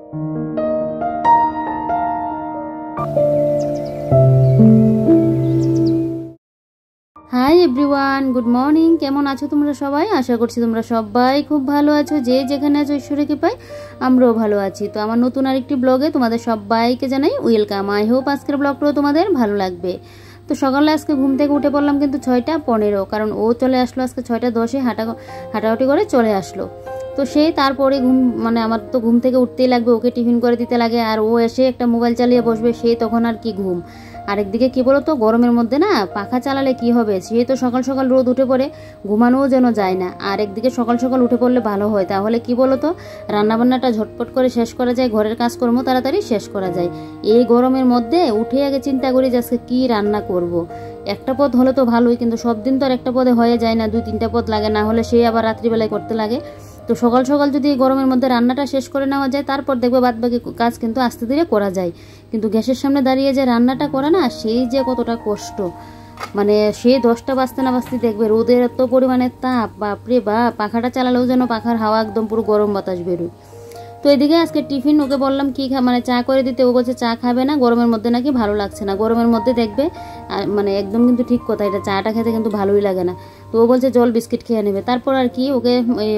Hi everyone, good morning. কেমন আছো তোমরা সবাই? আশা করছি তোমরা সবাই খুব ভালো আছো। যে যেখানে আছো ঈশ্বরের কৃপায় আমরাও ভালো আছি। তো আমার নতুন আরেকটি ব্লগে তোমাদের সবাইকে জানাই ওয়েলকাম। আই হোপ আজকের ব্লগটাও তোমাদের ভালো লাগবে। তো সকালে আজকে ঘুম থেকে উঠে পড়লাম কিন্তু 6:15, কারণ ও চলে আসলো আজকে 6:10 হাঁটাহাঁটি করে চলে আসলো। তো সেই তারপরে আমার তো ঘুম থেকে উঠতেই লাগবে, ওকে টিফিন করে দিতে লাগে, আর ও এসে একটা মোবাইল চালিয়ে বসবে, সেই তখন আর কি ঘুম। আরেকদিকে কি বলো তো, গরমের মধ্যে না পাখা চালালে কি হবে, সে তো সকাল সকাল রোদ উঠে পড়ে, ঘুমানোও যেন যায় না। আর একদিকে সকাল সকাল উঠে পড়লে ভালো হয়, তাহলে কি বলো তো, রান্নাবান্নাটা ঝটপট করে শেষ করা যায়, ঘরের কাজকর্ম তাড়াতাড়ি শেষ করা যায়। এই গরমের মধ্যে উঠে আগে চিন্তা করি যে আজকে কী রান্না করব। একটা পদ হলে তো ভালোই, কিন্তু সব দিন তো আর একটা পদে হয়ে যায় না, 2-3টা পদ লাগে, না হলে সেই আবার রাত্রিবেলায় করতে লাগে। তো সকাল সকাল যদি এই গরমের মধ্যে রান্নাটা শেষ করে নেওয়া যায়, তারপর দেখবে বাদবাকি কাজ কিন্তু আস্তে ধীরে করা যায়। কিন্তু গ্যাসের সামনে দাঁড়িয়ে যে রান্নাটা করা না, সেই যে কতটা কষ্ট, সেই 10টা বাজতে না বাজতে দেখবে রোদের এত পরিমাণে তাপ, বাপরে বাপ, পাখাটা চালালেও যেন পাখার হাওয়া একদম পুরো গরম বাতাস বেরোয়। তো এদিকে আজকে টিফিন ওকে বললাম কি চা করে দিতে, ও বলছে চা খাবে না, গরমের মধ্যে নাকি ভালো লাগছে না। গরমের মধ্যে দেখবে একদম কিন্তু ঠিক কথা, এটা চাটা খেতে কিন্তু ভালোই লাগে না। তো ও বলছে জল বিস্কিট খেয়ে নেবে। তারপর আর কি ওকে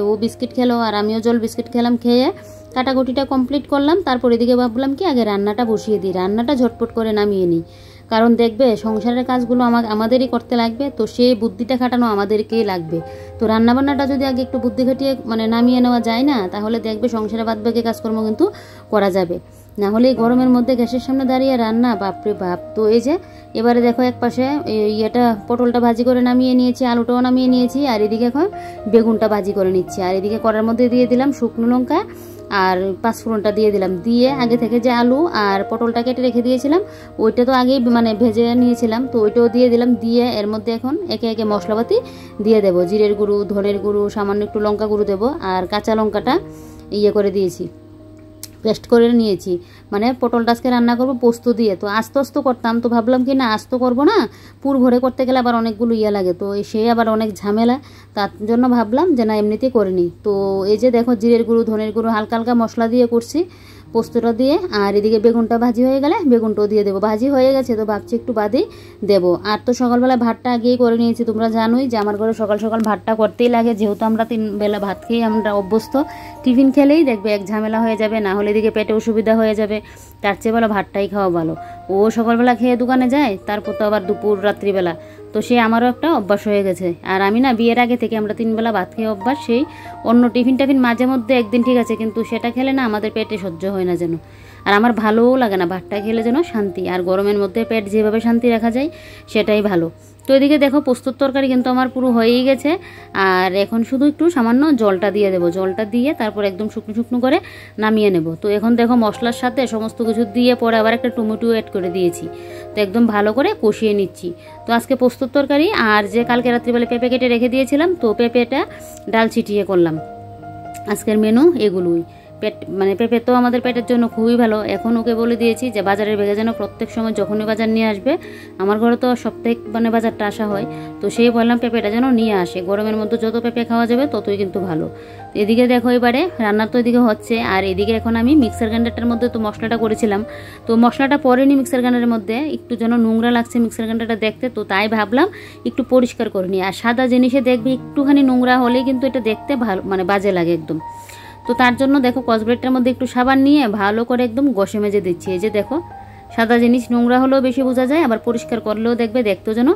ও বিস্কিট খেলো আর আমিও জল বিস্কিট খেলাম, খেয়ে কাটাকুটিটা কমপ্লিট করলাম। তারপর এদিকে ভাবলাম কি আগে রান্নাটা বসিয়ে দিই, রান্নাটা ঝটপট করে নামিয়ে নিই, কারণ দেখবে সংসারের কাজগুলো আমাদেরই করতে লাগবে, তো সেই বুদ্ধিটা খাটানো আমাদেরকেই লাগবে। তো রান্নাবান্নাটা যদি আগে একটু বুদ্ধি খাটিয়ে নামিয়ে নেওয়া যায় না, তাহলে দেখবে সংসারে বাদবাকি কাজকর্ম কিন্তু করা যাবে। না হলে এই গরমের মধ্যে গ্যাসের সামনে দাঁড়িয়ে রান্না, বাপরে বাপ। তো এই যে এবারে দেখো এক পাশে পটলটা ভাজি করে নামিয়ে নিয়েছি, আলুটাও নামিয়ে নিয়েছি, আর এদিকে এখন বেগুনটা ভাজি করে নিচ্ছি। আর এদিকে কড়ার মধ্যে দিয়ে দিলাম শুকনো লঙ্কা আর পাঁচফোড়নটা দিয়ে দিলাম, দিয়ে আগে থেকে যে আলু আর পটলটা কেটে রেখে দিয়েছিলাম ওইটা তো আগেই ভেজে নিয়েছিলাম, তো ওইটাও দিয়ে দিলাম। দিয়ে এর মধ্যে এখন একে একে মশলাপাতি দিয়ে দেবো, জিরের গুঁড়ো, ধনের গুঁড়ো, সামান্য একটু লঙ্কা গুঁড়ো দেবো, আর কাঁচা লঙ্কাটা করে দিয়েছি, পেস্ট করে নিয়েছি। পটলটা আজকে রান্না করবো পোস্ত দিয়ে। তো আস্তে আস্তে করতাম, তো ভাবলাম কি না আস্ত করবো না, পুর ভরে করতে গেলে আবার অনেকগুলো লাগে, তো সে আবার অনেক ঝামেলা, তার জন্য ভাবলাম যে না এমনিতেই করে নিই। তো এই যে দেখো জিরের গুঁড়ো, ধনের গুঁড়ো, হালকা হালকা মশলা দিয়ে করছি পোস্তটা দিয়ে। আর এদিকে বেগুনটা ভাজি হয়ে গেলে বেগুনটাও দিয়ে দেবো, ভাজি হয়ে গেছে তো ভাবছি একটু বাদেই দেবো। আর তো সকালবেলা ভাতটা আগেই করে নিয়েছি, তোমরা জানোই যে আমার ঘরে সকাল সকাল ভাতটা করতেই লাগে, যেহেতু আমরা 3 বেলা ভাত খেয়ে আমরা অভ্যস্ত। টিফিন খেলেই দেখবে এক ঝামেলা হয়ে যাবে, না হলে এদিকে পেটে অসুবিধা হয়ে যাবে, তার চেয়ে ভালো ভাতটাই খাওয়া ভালো। ও সকালবেলা খেয়ে দোকানে যায়, তারপর তো আবার দুপুর রাত্রিবেলা, তো সে আমারও একটা অভ্যাস হয়ে গেছে। আর আমি না বিয়ের আগে থেকে আমরা 3 বেলা ভাত খেয়ে অভ্যাস, সেই অন্য টিফিন মাঝে মধ্যে একদিন ঠিক আছে, কিন্তু সেটা খেলে না আমাদের পেটে সহ্য হয় না যেন, আর আমার ভালোও লাগে না, ভাতটা খেলে যেন শান্তি। আর গরমের মধ্যে পেট যেভাবে শান্তি রাখা যায় সেটাই ভালো। তো এদিকে দেখো পোস্তর তরকারি কিন্তু আমার পুরো হয়েই গেছে, আর এখন শুধু একটু সামান্য জলটা দিয়ে দেবো, জলটা দিয়ে তারপর একদম শুকনো শুকনো করে নামিয়ে নেব। তো এখন দেখো মশলার সাথে সমস্ত কিছু দিয়ে পরে আবার একটা টমেটো অ্যাড করে দিয়েছি, তো একদম ভালো করে কষিয়ে নিচ্ছি। তো আজকে পোস্তর তরকারি, আর যে কালকে রাত্রিবেলা পেঁপে কেটে রেখে দিয়েছিলাম, তো পেঁপেটা ডাল ছিটিয়ে করলাম। আজকের মেনু এগুলোই। পেঁপে তো আমাদের পেটের জন্য খুবই ভালো। এখন ওকে বলে দিয়েছি যে বাজারের ব্যাগে যেন প্রত্যেক সময় যখনই বাজার নিয়ে আসবে, আমার ঘরে তো সপ্তাহে বাজারটা আসা হয়, তো সেই বললাম পেঁপেটা যেন নিয়ে আসে, গরমের মধ্যে যত পেঁপে খাওয়া যাবে ততই কিন্তু ভালো। তো এদিকে দেখো এবারে রান্না তো এদিকে হচ্ছে, আর এদিকে এখন আমি মিক্সার গ্রাইন্ডারটার মধ্যে তো মশলাটা করেছিলাম, তো মশলাটা পরেনি মিক্সার গ্রাইন্ডারের মধ্যে, একটু যেন নোংরা লাগছে মিক্সার গ্রাইন্ডারটা দেখতে, তো তাই ভাবলাম একটু পরিষ্কার করে নিই। আর সাদা জিনিসে দেখবে একটুখানি নোংরা হলেই কিন্তু এটা দেখতে ভালো বাজে লাগে একদম। তো তার জন্য দেখো কসব্রেডটার মধ্যে একটু সাবান নিয়ে ভালো করে একদম ঘষে মেজে দিচ্ছি। এই যে দেখো সাদা জিনিস নোংরা হলেও বেশি বোঝা যায়, আবার পরিষ্কার করলেও দেখবে দেখতেও যেন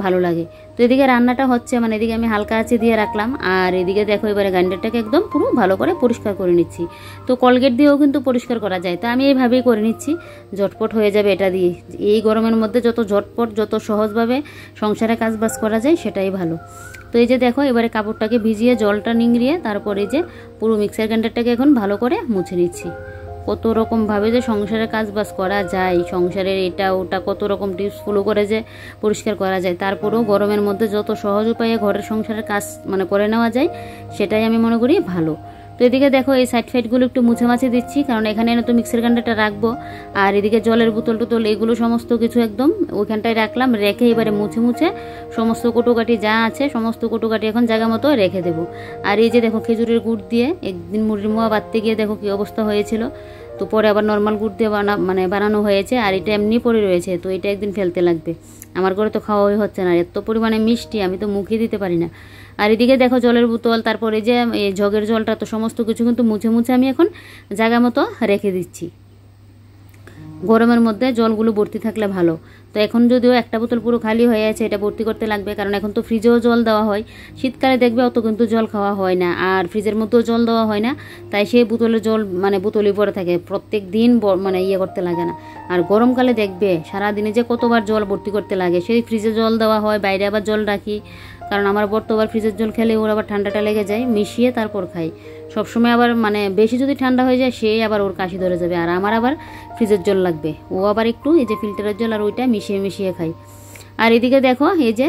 ভালো লাগে। তো এদিকে রান্নাটা হচ্ছে, এদিকে আমি হালকা আঁচে দিয়ে রাখলাম, আর এদিকে দেখো এবারে গ্রাইন্ডারটাকে একদম পুরো ভালো করে পরিষ্কার করে নিচ্ছি। তো কলগেট দিয়েও কিন্তু পরিষ্কার করা যায়, তো আমি এইভাবেই করে নিচ্ছি, ঝটপট হয়ে যাবে এটা দিয়ে। এই গরমের মধ্যে যত ঝটপট যত সহজভাবে সংসারে কাজবাজ করা যায় সেটাই ভালো। তো এই যে দেখো এবারে কাপড়টাকে ভিজিয়ে জলটা নিংড়িয়ে তারপরে যে পুরো মিক্সার গ্রাইন্ডারটাকে এখন ভালো করে মুছে নিচ্ছি। কত রকমভাবে যে সংসারে কাজবাজ করা যায়, সংসারের এটা ওটা কত রকম টিপস ফলো করে যে পরিষ্কার করা যায়, তারপরেও গরমের মধ্যে যত সহজ উপায়ে ঘরের সংসারের কাজ করে নেওয়া যায় সেটাই আমি মনে করি ভালো। তো তো এদিকে দেখো এই সাইড ফাইডগুলো একটু মুছে মাছে দিচ্ছি, কারণ এখানে এনে তো মিক্সার গ্রাইন্ডারটা রাখবো। আর এদিকে জলের বোতল টোতল এগুলো সমস্ত কিছু একদম ওইখানটায় রাখলাম, রেখে এবারে মুছে মুছে সমস্ত কটুকাটি যা আছে সমস্ত কটুকাটি এখন জায়গা মতো রেখে দেবো। আর এই যে দেখো খেজুরের গুড় দিয়ে একদিন মুড়ির মোয়া বাঁধতে গিয়ে দেখো কি অবস্থা হয়েছিল, তো পরে আবার নর্মাল গুড় দিয়ে বানানো হয়েছে। আর এটা এমনি পড়ে রয়েছে, তো এটা একদিন ফেলতে লাগবে। আমার ঘরে তো খাওয়াই হচ্ছে না, এত পরিমাণে মিষ্টি আমি তো মুখে দিতে পারি না। আর এদিকে দেখো জলের বোতল, তারপরে যে এই জগের জলটা, তো সমস্ত কিছু কিন্তু মুছে মুছে আমি এখন জায়গা মতো রেখে দিচ্ছি। গরমের মধ্যে জলগুলো ভর্তি থাকলে ভালো। তো এখন যদিও একটা বোতল পুরো খালি হয়ে আছে, এটা ভর্তি করতে লাগবে, কারণ এখন তো ফ্রিজেও জল দেওয়া হয়। শীতকালে দেখবে অত কিন্তু জল খাওয়া হয় না, আর ফ্রিজের মধ্যেও জল দেওয়া হয় না, তাই সেই বোতলের জল বোতলই পড়ে থাকে, প্রত্যেক দিন ইয়ে করতে লাগে না। আর গরমকালে দেখবে সারাদিনে যে কতবার জল ভর্তি করতে লাগে, সেই ফ্রিজে জল দেওয়া হয়, বাইরে আবার জল রাখি, কারণ আমার বর তো আবার ফ্রিজের জল খেলে ওর আবার ঠান্ডাটা লেগে যায়, মিশিয়ে তারপর খাই সবসময়। আবার বেশি যদি ঠান্ডা হয়ে যায় সেই আবার ওর কাশি ধরে যাবে, আর আমার আবার ফ্রিজের জল লাগবে, ও আবার একটু এই যে ফিল্টারের জল আর ওইটা মিশিয়ে মিশিয়ে খাই। আর এদিকে দেখো এই যে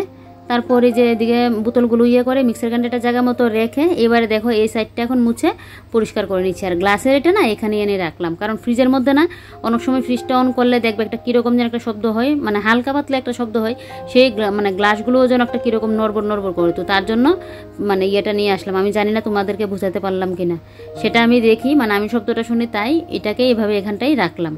তারপরে যে এদিকে বোতলগুলো ইয়ে করে মিক্সার গ্রাইন্ডারটা জায়গা মতো রেখে এবারে দেখো এই সাইডটা এখন মুছে পরিষ্কার করে নিচ্ছি। আর গ্লাসের এটা না এখানে এনে রাখলাম, কারণ ফ্রিজের মধ্যে না অনেক সময় ফ্রিজটা অন করলে দেখবে একটা কীরকম যেন একটা শব্দ হয়, হালকা পাতলা একটা শব্দ হয়, সেই গ্লাসগুলোও যেন একটা কীরকম নড়বড় নড়বড় করে। তো তার জন্য ইয়েটা নিয়ে আসলাম। আমি জানি না তোমাদেরকে বোঝাতে পারলাম কিনা, সেটা আমি দেখি, আমি শব্দটা শুনি, তাই এটাকে এইভাবে এখানটাই রাখলাম।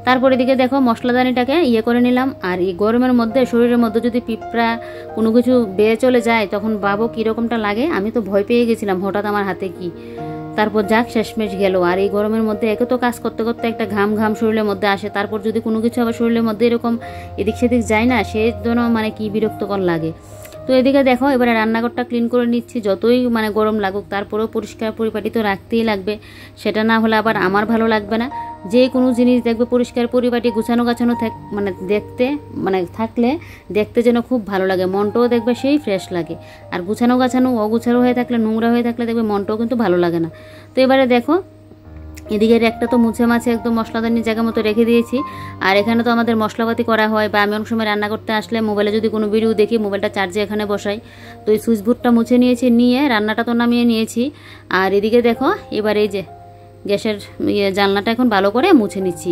তারপরে দিকে দেখো মশলাদানিটাকে ইয়ে করে নিলাম। আর এই গরমের মধ্যে শরীরের মধ্যে যদি পিঁপড়া কোনো কিছু বেয়ে চলে যায় তখন ভাবো কীরকমটা লাগে। আমি তো ভয় পেয়ে গেছিলাম হঠাৎ আমার হাতে কি, তারপর যাক শেষমেশ গেল। আর এই গরমের মধ্যে একে তো কাজ করতে করতে একটা ঘাম শরীরের মধ্যে আসে, তারপর যদি কোনো কিছু আবার শরীরের মধ্যে এরকম এদিক সেদিক যায় না, সেই জন্য কি বিরক্তকর লাগে। তো এদিকে দেখো এবারে রান্নাঘরটা ক্লিন করে নিচ্ছি। যতই গরম লাগুক তারপরেও পরিষ্কার পরিপাটি তো রাখতেই লাগবে, সেটা না হলে আবার আমার ভালো লাগবে না। যে কোনো জিনিস দেখবে পরিষ্কার পরিপাটি গুছানো গাছানো দেখতে থাকলে দেখতে যেন খুব ভালো লাগে, মনটাও দেখবে সেই ফ্রেশ লাগে। আর গুছানো গাছানো অগুছানো হয়ে থাকলে, নোংরা হয়ে থাকলে দেখবে মনটাও কিন্তু ভালো লাগে না। তো এবারে দেখো এদিকে একটা তো মুছে মাছে একদম মশলাদানির জায়গা মতো রেখে দিয়েছি। আর এখানে তো আমাদের মশলাপাতি করা হয়, বা আমি অনেক সময় রান্না করতে আসলে মোবাইলে যদি কোনো ভিডিও দেখি মোবাইলটা চার্জে এখানে বসাই। তো এই সুইচ বোর্ডটা মুছে নিয়েছি, নিয়ে রান্নাটা তো নামিয়ে নিয়েছি। আর এদিকে দেখো এবার এই যে গ্যাসের জানলাটা এখন ভালো করে মুছে নিচ্ছি।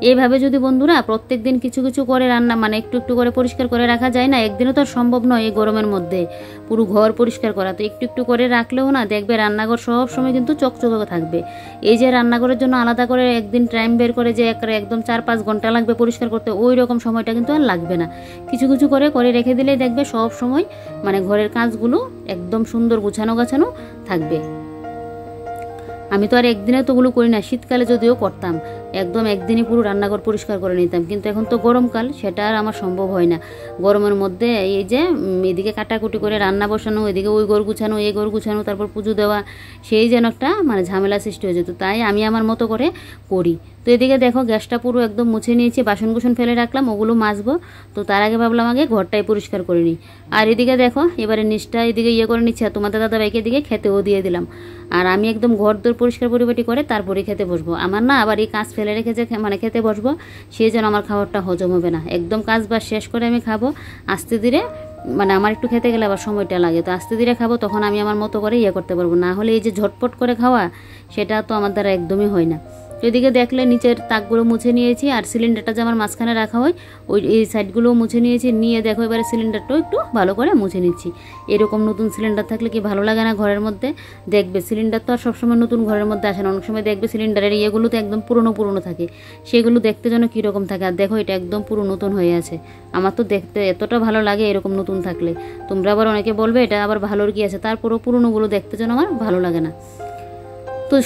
এইভাবে যদি বন্ধুরা প্রত্যেক দিন কিছু কিছু করে রান্না একটু একটু করে পরিষ্কার করে রাখা যায় না, একদিনও তো সম্ভব নয় এই গরমের মধ্যে পুরো ঘর পরিষ্কার করা। তো একটু একটু করে রাখলেও না দেখবে রান্নাঘর সব সময় কিন্তু চকচকে থাকবে। এই যে রান্নাঘরের জন্য আলাদা করে একদিন টাইম বের করে যে একদম 4-5 ঘন্টা লাগবে পরিষ্কার করতে, ওই রকম সময়টা কিন্তু আর লাগবে না। কিছু কিছু করে রেখে দিলেই দেখবে সব সময় ঘরের কাজগুলো একদম সুন্দর গুছানো গাছানো থাকবে। আমি তো আর একদিনে তো ওগুলো করি না, শীতকালে যদিও করতাম একদম একদিনই পুরো রান্নাঘর পরিষ্কার করে নিতাম, কিন্তু এখন তো গরমকাল, সেটা আর আমার সম্ভব হয় না। গরমের মধ্যে এই যে এদিকে কাটাকুটি করে রান্না বসানো, এদিকে ওই ঘর গুছানো এই ঘর গুছানো, তারপর পুজো দেওয়া, সেই যেন একটা ঝামেলা সৃষ্টি হয়ে যেত, তাই আমি আমার মতো করে করি। তো এদিকে দেখো গ্যাসটা পুরো একদম মুছে নিয়েছি, বাসন কুসন ফেলে রাখলাম, ওগুলো মাজবো। তো তার আগে ভাবলাম আগে ঘরটাই পরিষ্কার করে নিই। আর এদিকে দেখো এবারে নিচটা এদিকে ইয়ে করে নিচ্ছি, আর তোমাদের দাদাভাইকে এদিকে খেতেও দিয়ে দিলাম। আর আমি একদম ঘর দোর পরিষ্কার পরিপাটি করে তারপরে খেতে বসবো। আমার না আবার এই কাজ ফেলে রেখে যে খেতে বসবো, সেই যেন আমার খাবারটা হজম হবে না। একদম কাজ বাজ শেষ করে আমি খাবো আস্তে ধীরে, আমার একটু খেতে গেলে আবার সময়টা লাগে, তো আস্তে ধীরে খাবো, তখন আমি আমার মতো করে ইয়ে করতে পারবো। না হলে এই যে ঝটপট করে খাওয়া, সেটা তো আমার দ্বারা একদমই হয় না। তো এদিকে দেখলে নিচের তাকগুলো মুছে নিয়েছি, আর সিলিন্ডারটা যে আমার মাঝখানে রাখা হয় ওই এই সাইডগুলোও মুছে নিয়েছি। নিয়ে দেখো এবারে সিলিন্ডারটাও একটু ভালো করে মুছে নিচ্ছি। এরকম নতুন সিলিন্ডার থাকলে কি ভালো লাগে না ঘরের মধ্যে? দেখবে সিলিন্ডার তো আর সবসময় নতুন ঘরের মধ্যে আসে না, অনেক সময় দেখবে সিলিন্ডারের ইয়েগুলো তো একদম পুরনো থাকে, সেগুলো দেখতে যেন কীরকম থাকে। আর দেখো এটা একদম পুরো নতুন হয়ে আছে, আমার তো দেখতে এতটা ভালো লাগে এরকম নতুন থাকলে। তোমরা আবার অনেকে বলবে এটা আবার ভালোর কি আছে, তারপরও পুরনোগুলো দেখতে যেন আমার ভালো লাগে না। তো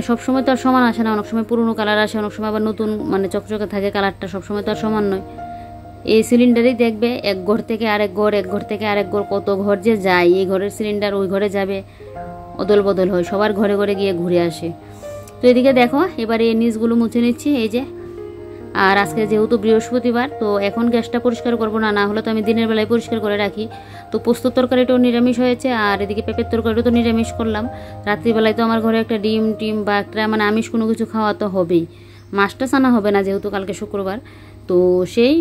সবসময় তো আর সমান আসে না, অনেক সময় পুরনো কালার আসে, অনেক সময় আবার নতুন চকচকে থাকে কালারটা, সবসময় তো আর সমান নয়। এই সিলিন্ডারেই দেখবে এক ঘর থেকে আরেক ঘর, এক ঘর থেকে আরেক ঘর, কত ঘর যে যায়, এই ঘরের সিলিন্ডার ওই ঘরে যাবে, অদল বদল হয়, সবার ঘরে ঘরে গিয়ে ঘুরে আসে। তো এদিকে দেখো এবারে এই নিচগুলো মুছে নিচ্ছি এই যে। আর আজকে যেহেতু বৃহস্পতিবার, তো এখন গ্যাসটা পরিষ্কার করবো না, না হলে তো আমি দিনের বেলায় পরিষ্কার করে রাখি। তো পোস্তর তরকারিটাও নিরামিষ হয়েছে, আর এদিকে পেঁপের তরকারিটাও তো নিরামিষ করলাম। রাত্রিবেলায় তো আমার ঘরে একটা ডিম বা একটা আমিষ কোনো কিছু খাওয়া তো হবেই, মাছটা আনা হবে না যেহেতু কালকে শুক্রবার। তো সেই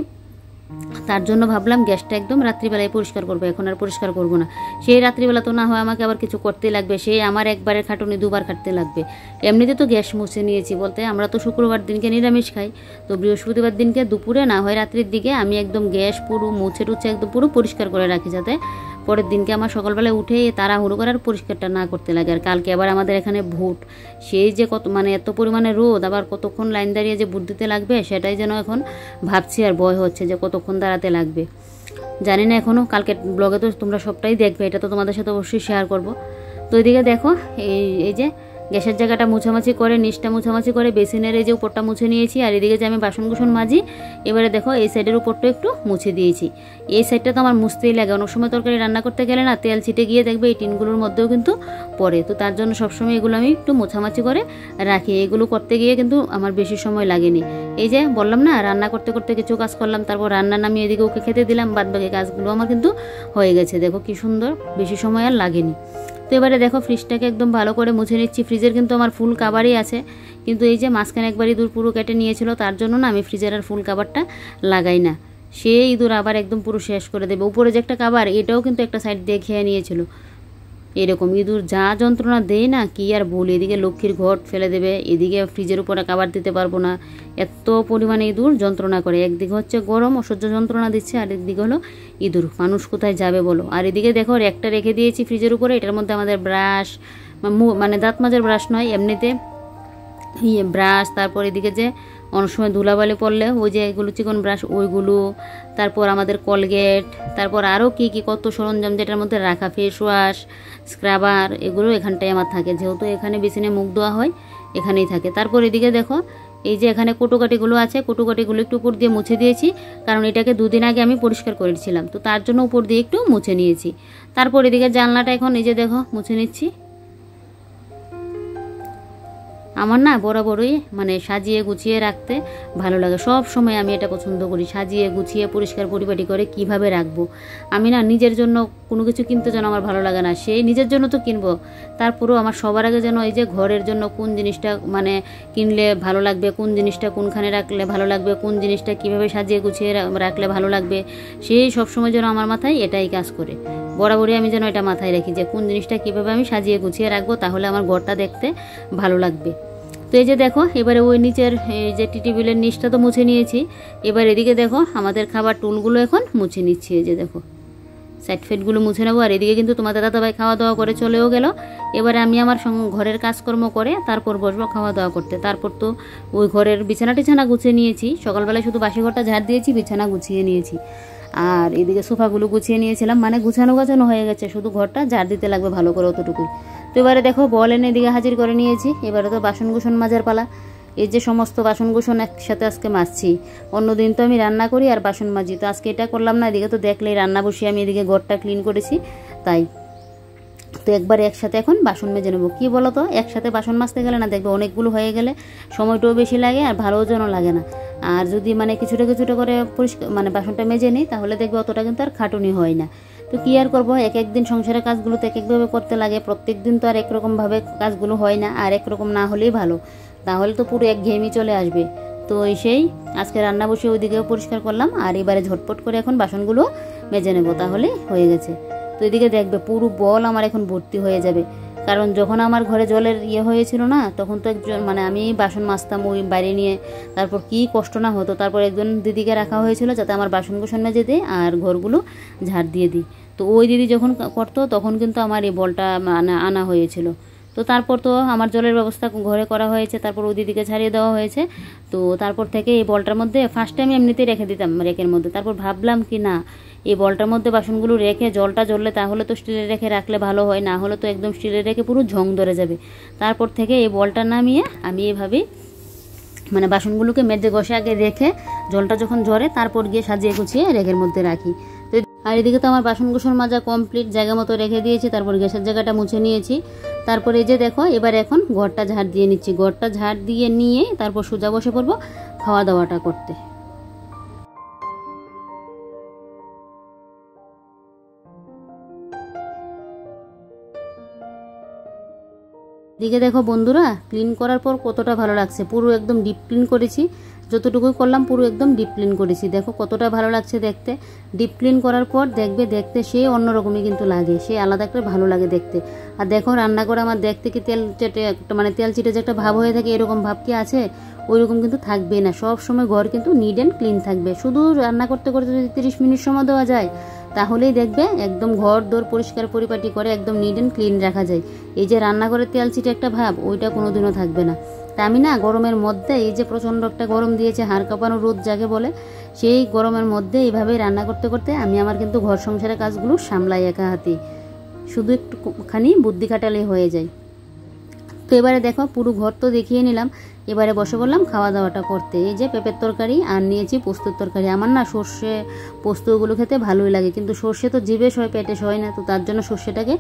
তার জন্য ভাবলাম গ্যাসটা একদম রাত্রিবেলায় পরিষ্কার করবো, এখন আর পরিষ্কার করবো না। সেই রাত্রিবেলা তো না হয় আমাকে আবার কিছু করতে লাগবে, সেই আমার একবারের খাটুনি দুবার খাটতে লাগবে। এমনিতে তো গ্যাস মুছে নিয়েছি, বলতে আমরা তো শুক্রবার দিনকে নিরামিষ খাই, তো বৃহস্পতিবার দিনকে দুপুরে না হয় রাত্রির দিকে আমি একদম গ্যাস পুরো মুছে টুছে একদম পুরো পরিষ্কার করে রাখি, যাতে পরের দিনকে আমার সকালবেলায় উঠে তাড়াহুড়ো করে আর পরিষ্কারটা না করতে লাগে। আর কালকে আবার আমাদের এখানে ভোট, সেই যে কত মানে এত পরিমাণে রোদ, আবার কতক্ষণ লাইন দাঁড়িয়ে যে ভোট দিতে লাগবে সেটাই যেন এখন ভাবছি আর ভয় হচ্ছে যে কতক্ষণ দাঁড়াতে লাগবে। জানি না এখনও, কালকে ব্লগে তো তোমরা সবটাই দেখবে, এটা তো তোমাদের সাথে অবশ্যই শেয়ার করব। তো এদিকে দেখো এই যে গ্যাসের জায়গাটা মুছামাছি করে, নিচটা মুছামাছি করে, বেসিনের এই যে উপরটা মুছে নিয়েছি। আর এদিকে যে আমি বাসন কুসন মাজি, এবারে দেখো এই সাইডের উপরটা একটু মুছে দিয়েছি। এই সাইডটা তো আমার মুছতেই লাগে, অনেক সময় তরকারি রান্না করতে গেলে না তেল ছিটে গিয়ে দেখবে এই টিনগুলোর মধ্যেও কিন্তু পড়ে, তো তার জন্য সবসময় এগুলো আমি একটু মোছামাছি করে রাখি। এগুলো করতে গিয়ে কিন্তু আমার বেশি সময় লাগেনি। এই যে বললাম না, রান্না করতে করতে কিছু কাজ করলাম, তারপর রান্না নামিয়ে এদিকে ওকে খেতে দিলাম, বাদবাকি কাজগুলো আমার কিন্তু হয়ে গেছে। দেখো কি সুন্দর, বেশি সময় আর লাগেনি। তো এবারে দেখো ফ্রিজটাকে একদম ভালো করে মুছে নিচ্ছি। ফ্রিজের কিন্তু আমার ফুল কাভারই আছে, কিন্তু এই যে মাঝখানে একবার ইঁদুর পুরো কেটে নিয়েছিল, তার জন্য না আমি ফ্রিজের আর ফুল কাভারটা লাগাই না। সে ইঁদুর আবার একদম পুরো শেষ করে দেবে। উপরে যে একটা কাভার, এটাও কিন্তু একটা সাইড দিয়ে খেয়ে নিয়েছিল। এরকম ইঁদুর যা যন্ত্রণা দেয় না কি আর বলি। এদিকে লক্ষ্মীর ঘট ফেলে দেবে, এদিকে ফ্রিজের উপরে কাভার দিতে পারবো না, এত পরিমাণে ইঁদুর যন্ত্রণা করে। একদিকে হচ্ছে গরম অসহ্য যন্ত্রণা দিচ্ছে, আর একদিকে হলো ইঁদুর, মানুষ কোথায় যাবে বলো। আর এদিকে দেখো একটা রেখে দিয়েছি ফ্রিজের উপরে, এটার মধ্যে আমাদের ব্রাশ, মানে দাঁত মাজার ব্রাশ নয়, এমনিতে ব্রাশ, তারপর এদিকে যে অনেক সময় ধুলাবালি পড়লে ওই যে এগুলো চিকন ব্রাশ ওইগুলো, তারপর আমাদের কলগেট, তারপর আরও কি কি কত সরঞ্জাম যেটার মধ্যে রাখা, ফেস ওয়াশ, স্ক্রাবার, এগুলো এখানটায় আমার থাকে, যেহেতু এখানে বেসিনে মুখ ধোয়া হয় এখানেই থাকে। তারপর এদিকে দেখো এই যে এখানে কুটোকাটিগুলো আছে, কুটোকাটিগুলো একটু উপর দিয়ে মুছে দিয়েছি, কারণ এটাকে দুদিন আগে আমি পরিষ্কার করেছিলাম, তো তার জন্য উপর দিয়ে একটু মুছে নিয়েছি। তারপর এদিকে জানলাটা এখন এই যে দেখো মুছে নিচ্ছি। আমার না বরাবরই মানে সাজিয়ে গুছিয়ে রাখতে ভালো লাগে, সব সময় আমি এটা পছন্দ করি, সাজিয়ে গুছিয়ে পরিষ্কার পরিপাটি করে কিভাবে রাখবো। আমি না নিজের জন্য কোনো কিছু কিনতে যেন আমার ভালো লাগে না, সেই নিজের জন্য তো কিনবো, তারপরেও আমার সবার আগে যেন এই যে ঘরের জন্য কোন জিনিসটা মানে কিনলে ভালো লাগবে, কোন জিনিসটা কোনখানে রাখলে ভালো লাগবে, কোন জিনিসটা কিভাবে সাজিয়ে গুছিয়ে রাখলে ভালো লাগবে, সেই সবসময় যেন আমার মাথায় এটাই কাজ করে। বরাবরই আমি যেন এটা মাথায় রাখি যে কোন জিনিসটা কীভাবে আমি সাজিয়ে গুছিয়ে রাখবো, তাহলে আমার ঘরটা দেখতে ভালো লাগবে। তো এই যে দেখো এবারে ওই নিচের এই যে টি টেবিলের নিচটা তো মুছে নিয়েছি, এবার এদিকে দেখো আমাদের খাবার টুলগুলো এখন মুছে নিচ্ছি। এই যে দেখো সাইড ফেটগুলো মুছে নেবো। আর এদিকে কিন্তু তোমাদের দাদাভাই খাওয়া দাওয়া করে চলেও গেল। এবারে আমি আমার ঘরের কাজকর্ম করে তারপর বসবো খাওয়া দাওয়া করতে। তারপর তো ওই ঘরের বিছানা টিছানা গুছিয়ে নিয়েছি, সকালবেলায় শুধু বাসি ঘরটা ঝাড় দিয়েছি, বিছানা গুছিয়ে নিয়েছি। আর এদিকে সোফাগুলো গুছিয়ে নিয়েছিলাম, মানে গুছানো গাছানো হয়ে গেছে, শুধু ঘরটা ঝাড় দিতে লাগবে ভালো করে, অতটুকুই। তো এবারে দেখো বল এনে এদিকে হাজির করে নিয়েছি। এবারে তো বাসন কুসন মাজার পালা। এই যে সমস্ত বাসন কুসন একসাথে আজকে মাজছি, অন্যদিন তো আমি রান্না করি আর বাসন মাজি, তো আজকে এটা করলাম না। এদিকে তো দেখলেই রান্না বসিয়ে আমি এদিকে ঘরটা ক্লিন করেছি, তাই তো একবার একসাথে এখন বাসন মেজে নেবো। কী বলো তো, একসাথে বাসন মাজতে গেলে না দেখবে অনেকগুলো হয়ে গেলে সময়টাও বেশি লাগে আর ভালোও যেন লাগে না। আর যদি মানে কিছুটা কিছুটা করে পরিষ্কার মানে বাসনটা মেজে নিই, তাহলে দেখবে অতটা কিন্তু আর খাটুনি হয় না। তো কী আর করবো, এক একদিন সংসারের কাজগুলো তো এক একভাবে করতে লাগে, প্রত্যেক দিন তো আর একরকমভাবে কাজগুলো হয় না, আর একরকম না হলেই ভালো, তাহলে তো পুরো একঘেয়েমি চলে আসবে। তো সেই আজকে রান্না বসে ওইদিকেও পরিষ্কার করলাম, আর এবারে ঝটপট করে এখন বাসনগুলো মেজে নেবো, তাহলে হয়ে গেছে। তো এদিকে দেখবে পুরো বল আমার এখন ভর্তি হয়ে যাবে, কারণ যখন আমার ঘরে জলের হয়েছিল না, তখন তো একজন মানে আমি বাসন মাজতাম ওই বাইরে নিয়ে, তারপর কি কষ্ট না হতো। তারপর একজন দিদিকে রাখা হয়েছিল যাতে আমার বাসন কুসন মেজে দিই আর ঘরগুলো ঝাড় দিয়ে দিই। তো ওই দিদি যখন করতো তখন কিন্তু আমার এই বলটা আনা হয়েছিল। তো তারপর তো আমার জলের ব্যবস্থা ঘরে করা হয়েছে, তারপর ওই দিদিকে ছাড়িয়ে দেওয়া হয়েছে। তো তারপর থেকে এই বলটার মধ্যে ফার্স্ট টাইম এমনিতেই রেখে দিতাম রেকের মধ্যে, তারপর ভাবলাম কি না এই বলটার মধ্যে বাসনগুলো রেখে জলটা জ্বললে তাহলে তো স্টিলের রেখে রাখলে ভালো হয়, না হলে তো একদম স্টিলের রেখে পুরো ঝং ধরে যাবে। তারপর থেকে এই বলটা নামিয়ে আমি এভাবেই মানে বাসনগুলোকে মেজে ঘষে আগে রেখে জলটা যখন ঝরে তারপর গিয়ে সাজিয়ে গুছিয়ে রেকের মধ্যে রাখি। তো আর এদিকে তো আমার বাসন কুসন মাজা কমপ্লিট, জায়গা মতো রেখে দিয়েছি, তারপর গ্যাসের জায়গাটা মুছে নিয়েছি। তারপর এই যে দেখো এবার এখন ঘরটা ঝাড় দিয়ে নিচ্ছি, ঘরটা ঝাড় দিয়ে নিয়ে তারপর সোজা বসে পড়বো খাওয়া দাওয়াটা করতে। দিকে দেখো বন্ধুরা, ক্লিন করার পর কতটা ভালো লাগছে। পুরো একদম ডিপ ক্লিন করেছি, যতটুকুই করলাম পুরো একদম ডিপ ক্লিন করেছি। দেখো কতটা ভালো লাগছে দেখতে। ডিপ ক্লিন করার পর দেখবে দেখতে সে অন্যরকমই কিন্তু লাগে, সে আলাদা একটা ভালো লাগে দেখতে। আর দেখো রান্না করে আমার দেখতে কি তেল চেটে মানে তেল চিটে যে একটা ভাব হয়ে থাকে, এরকম ভাব কি আছে? ওইরকম কিন্তু থাকবে না। সব সময় ঘর কিন্তু নিট অ্যান্ড ক্লিন থাকবে। শুধু রান্না করতে করতে যদি 30 মিনিট সময় দেওয়া যায়, তাহলেই দেখবে একদম ঘর দোর পরিষ্কার পরিপাটি করে একদম নিট অ্যান্ড ক্লিন রাখা যায়। এই যে রান্নাঘরে তেল চিটে একটা ভাব, ওইটা কোনোদিনও থাকবে না। তা আমি না গরমের মধ্যে, এই যে প্রচণ্ড একটা গরম দিয়েছে, হাড় কাঁপানো রোদ যাকে বলে, সেই গরমের মধ্যে এইভাবেই রান্না করতে করতে আমি আমার কিন্তু ঘর সংসারের কাজগুলো সামলাই একা হাতে। শুধু একটুখানি বুদ্ধি খাটালেই হয়ে যায়। তো এবারে দেখো পুরো ঘর তো দেখিয়ে নিলাম, এবারে বসে বললাম খাওয়া দাওয়াটা করতে। এই যে পেঁপের তরকারি আর নিয়েছি পোস্তর তরকারি। আমার না সর্ষে পোস্ত ওগুলো খেতে ভালোই লাগে, কিন্তু সর্ষে তো জিভে সয় পেটে সয় না, তো তার জন্য সর্ষেটাকে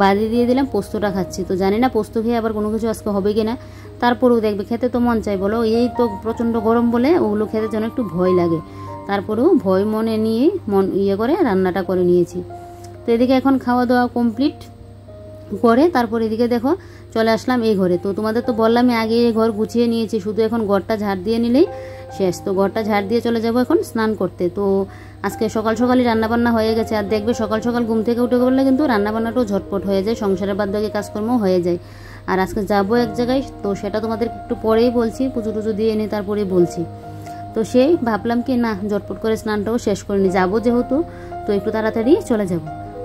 বাদি দিয়ে দিলাম, পোস্তটা খাচ্ছি। তো জানি না পোস্ত খেয়ে আবার কোনো কিছু আজকে হবে কি না, তারপরেও দেখবে খেতে তো মন চাই বলো। এই তো প্রচণ্ড গরম বলে ওগুলো খেতে যেন একটু ভয় লাগে, তারপরেও ভয় মনে নিয়ে করে রান্নাটা করে নিয়েছি। তো এদিকে এখন খাওয়া দাওয়া কমপ্লিট করে তারপর এদিকে দেখো চলে আসলাম এই ঘরে। তো তোমাদের তো বললামই আগে এই ঘর গুছিয়ে নিয়েছি, শুধু এখন ঘরটা ঝাড় দিয়ে নিলেই শেষ। তো ঘরটা ঝাড় দিয়ে চলে যাব এখন স্নান করতে। তো আজকে সকাল সকালই রান্নাবান্না হয়ে গেছে। আর দেখবে সকাল সকাল ঘুম থেকে উঠে করলে কিন্তু রান্নাবান্নাটাও ঝটপট হয়ে যায়, সংসারের বাদ বাকি কাজকর্ম হয়ে যায়। আর আজকে যাবো এক জায়গায়, তো সেটা তোমাদের একটু পরেই বলছি, পুজো টুজো দিয়ে এনে তারপরেই বলছি। তো সেই ভাবলাম কি না ঝটপট করে স্নানটাও শেষ করে নি, যাবো যেহেতু, তো একটু তাড়াতাড়ি চলে যাব।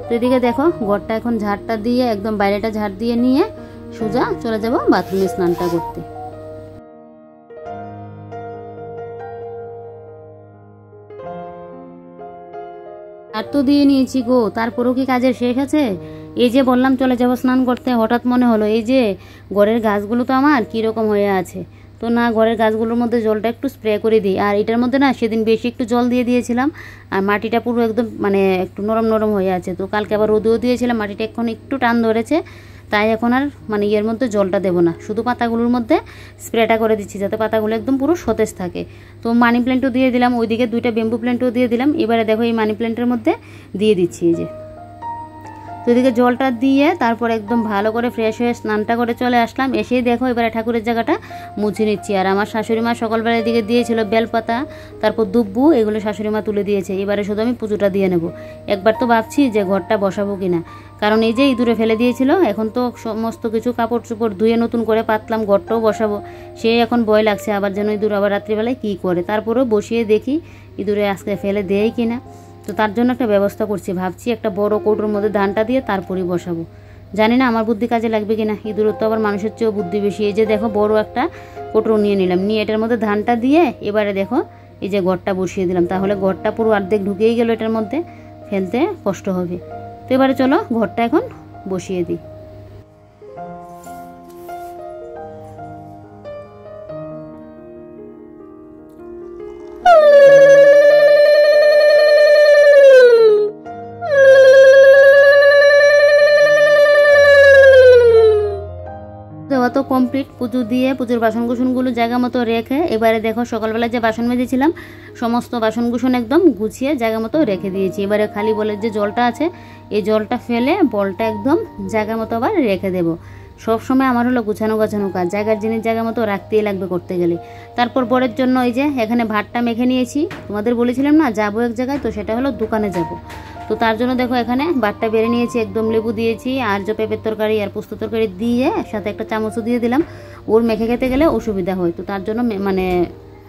তো এদিকে দেখো ঘরটা এখন ঝাড়টা দিয়ে একদম বাইরেটা ঝাড় দিয়ে নিয়ে সোজা চলে যাব বাথরুমে স্নানটা করতে। আর তো দিয়ে নিয়েছি গো, তারপরেও কি কাজের শেষ আছে? এই যে বললাম চলে যাব স্নান করতে, হঠাৎ মনে হলো এই যে ঘরের গাছগুলো তো আমার কীরকম হয়ে আছে, তো না ঘরের গাছগুলোর মধ্যে জলটা একটু স্প্রে করে দিই। আর এটার মধ্যে না সেদিন বেশি একটু জল দিয়ে দিয়েছিলাম, আর মাটিটা পুরো একদম মানে একটু নরম নরম হয়ে আছে। তো কালকে আবার রোদেও দিয়েছিলাম, মাটিটা এখন একটু টান ধরেছে, তাই এখন আর মানে ইয়ের মধ্যে জলটা দেবো না, শুধু পাতাগুলোর মধ্যে স্প্রেটা করে দিচ্ছি যাতে পাতাগুলো একদম পুরো সতেজ থাকে। তো মানি প্ল্যান্টও দিয়ে দিলাম, ওইদিকে 2টা বেম্বু প্ল্যান্টও দিয়ে দিলাম। এবারে দেখো এই মানি প্ল্যান্টের মধ্যে দিয়ে দিচ্ছি এই যে। তো এদিকে জলটা দিয়ে তারপর একদম ভালো করে ফ্রেশ হয়ে স্নানটা করে চলে আসলাম। এসেই দেখো এবারে ঠাকুরের জায়গাটা মুছে নিচ্ছি। আর আমার শাশুড়ি মা সকালবেলা এদিকে দিয়েছিল বেলপাতা, তারপর দুব্বু, এগুলো শাশুড়ি মা তুলে দিয়েছে। এবারে শুধু আমি পুজোটা দিয়ে নেব। একবার তো ভাবছি যে ঘরটা বসাবো কিনা, কারণ এই যে ইঁদুরে ফেলে দিয়েছিল, এখন তো সমস্ত কিছু কাপড় চোপড় ধুয়ে নতুন করে পাতলাম, ঘরটাও বসাবো। সে এখন ভয় লাগছে আবার যেন ইঁদুর আবার রাত্রিবেলায় কী করে। তারপরেও বসিয়ে দেখি ইঁদুরে আজকে ফেলে দেয় কিনা। তো তার জন্য একটা ব্যবস্থা করছি, ভাবছি একটা বড় কৌটোর মধ্যে ধানটা দিয়ে তারপরেই বসাবো। জানি না আমার বুদ্ধি কাজে লাগবে কিনা, ইঁদুরের তো আবার মানুষের চেয়েও বুদ্ধি বেশি। এই যে দেখো বড় একটা কৌটো নিয়ে নিলাম, নিয়ে এটার মধ্যে ধানটা দিয়ে এবারে দেখো এই যে ঘরটা বসিয়ে দিলাম, তাহলে ঘরটা পুরো অর্ধেক ঢুকেই গেল, এটার মধ্যে ফেলতে কষ্ট হবে। তো এবারে চলো ঘরটা এখন বসিয়ে দিই। দেওয়া তো কমপ্লিট, পুজো দিয়ে পুজোর বাসন কুসনগুলো জায়গা মতো রেখে এবারে দেখো সকালবেলা যে বাসন মেজেছিলাম সমস্ত বাসন কুসন একদম গুছিয়ে জায়গা মতো রেখে দিয়েছি। এবারে খালি বলের যে জলটা আছে এই জলটা ফেলে বলটা একদম জায়গা মতো আবার রেখে দেবো। সব সময় আমার হলো গুছানো গাছানো কাজ, জায়গার জিনিস জায়গা মতো রাখতেই লাগবে করতে গেলে। তারপর বরের জন্য এই যে এখানে ভাতটা মেখে নিয়েছি, তোমাদের বলেছিলাম না যাবো এক জায়গায়, তো সেটা হলো দোকানে যাব। তো তার জন্য দেখো এখানে ভাতটা বেড়ে নিয়েছি, একদম লেবু দিয়েছি, আর যে পেঁপের তরকারি আর পোস্ত তরকারি দিয়ে সাথে একটা চামচও দিয়ে দিলাম। ওর মেখে খেতে গেলে অসুবিধা হয়, তো তার জন্য মানে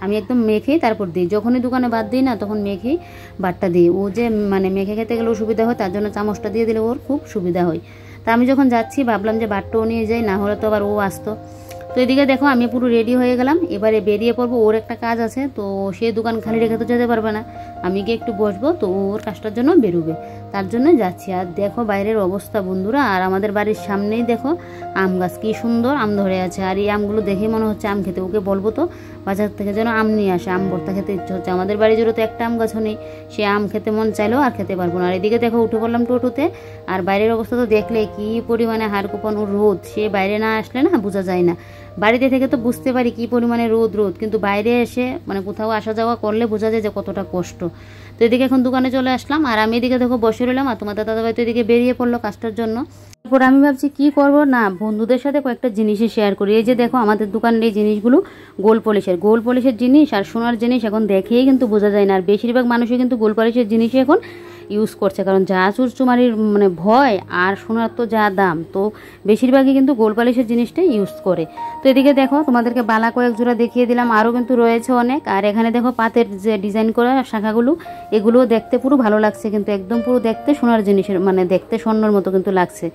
আমি একদম মেখেই তারপর দিই। যখনই দোকানে ভাত দিই না তখন মেখেই ভাতটা দিই। ও যে মানে মেখে খেতে গেলে অসুবিধা হয়, তার জন্য চামচটা দিয়ে দিলে ওর খুব সুবিধা হয়। তা আমি যখন যাচ্ছি ভাবলাম যে ভাতটাও নিয়ে যাই, না হলে তো আবার ও আসতো। তো এদিকে দেখো আমি পুরো রেডি হয়ে গেলাম, এবারে বেরিয়ে পড়বো। ওর একটা কাজ আছে, তো সে দোকান খালি রেখে তো যেতে পারবে না, আমি গিয়ে একটু বসবো, তো ওর কাজটার জন্য বেরোবে, তার জন্য যাচ্ছি। আর দেখো বাইরের অবস্থা বন্ধুরা, আর আমাদের বাড়ির সামনেই দেখো আম গাছ, কি সুন্দর আম ধরে আছে। আর এই আমগুলো দেখে মনে হচ্ছে আম খেতে, ওকে বলবো তো বাজার থেকে যেন আম নিয়ে আসে, আম ভর্তা খেতে ইচ্ছে হচ্ছে। আমাদের বাড়ি জুড়ে তো একটা আম গাছও নেই, সে আম খেতে মন চাইলেও আর খেতে পারবো না। আর এদিকে দেখো উঠে পড়লাম টোটোতে, আর বাইরের অবস্থা তো দেখলে কি পরিমাণে হাড় কোপানো রোদ, সে বাইরে না আসলে না বোঝা যায় না। বাড়িতে থেকে তো বুঝতে পারি কি পরিমাণে রোদ, কিন্তু বাইরে এসে মানে কোথাও আসা যাওয়া করলে বোঝা যায় যে কতটা কষ্ট। তো এদিকে এখন দোকানে চলে আসলাম, আর আমি এদিকে দেখো বসে রইলাম, আর তোমাদের দাদাভাই তো এদিকে বেরিয়ে পড়লো কাজটার জন্য। তারপর আমি ভাবছি কি করব, না বন্ধুদের সাথে কয়েকটা জিনিসই শেয়ার করি। এই যে দেখো আমাদের দোকানের এই জিনিসগুলো গোল পলিশের জিনিস আর সোনার জিনিস এখন দেখেই কিন্তু বোঝা যায় না। আর বেশিরভাগ মানুষই কিন্তু গোল পলিশের জিনিসই এখন ইউজ করছে, কারণ যা চুরচুমারির মানে ভয় আর সোনার তো যা দাম, তো বেশিরভাগই কিন্তু গোল পলিশের জিনিসটাই ইউজ করে। তো এদিকে দেখো তোমাদেরকে বালা কয়েক জোড়া দেখিয়ে দিলাম, আরও কিন্তু রয়েছে অনেক। আর এখানে দেখো পাতের যে ডিজাইন করা শাখাগুলো, এগুলোও দেখতে পুরো ভালো লাগছে, কিন্তু একদম পুরো দেখতে সোনার জিনিসের মানে দেখতে স্বর্ণর মতো কিন্তু লাগছে।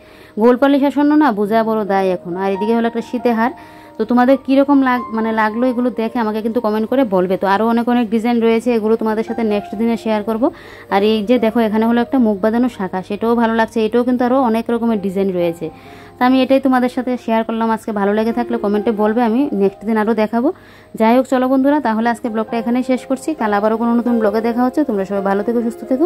গোল পলিশ আর স্বর্ণ না বোঝা বড় দায় এখন। আর এদিকে হলো একটা শীতে হার। তো তোমাদের কীরকম লাগলো এগুলো দেখে আমাকে কিন্তু কমেন্ট করে বলবে। তো আরও অনেক ডিজাইন রয়েছে, এগুলো তোমাদের সাথে নেক্সট দিনে শেয়ার করব। আর এই যে দেখো এখানে হলো একটা মুখ বাঁধানো শাখা, সেটাও ভালো লাগছে। এটাও কিন্তু আরও অনেক রকমের ডিজাইন রয়েছে। তো আমি এটাই তোমাদের সাথে শেয়ার করলাম আজকে। ভালো লেগে থাকলে কমেন্টে বলবে, আমি নেক্সট দিন আরও দেখাবো। যাই হোক চলো বন্ধুরা, তাহলে আজকে ব্লগটা এখানেই শেষ করছি। কাল আবারও কোনো নতুন ব্লগে দেখা হচ্ছে। তোমরা সবাই ভালো থেকো, সুস্থ থেকো।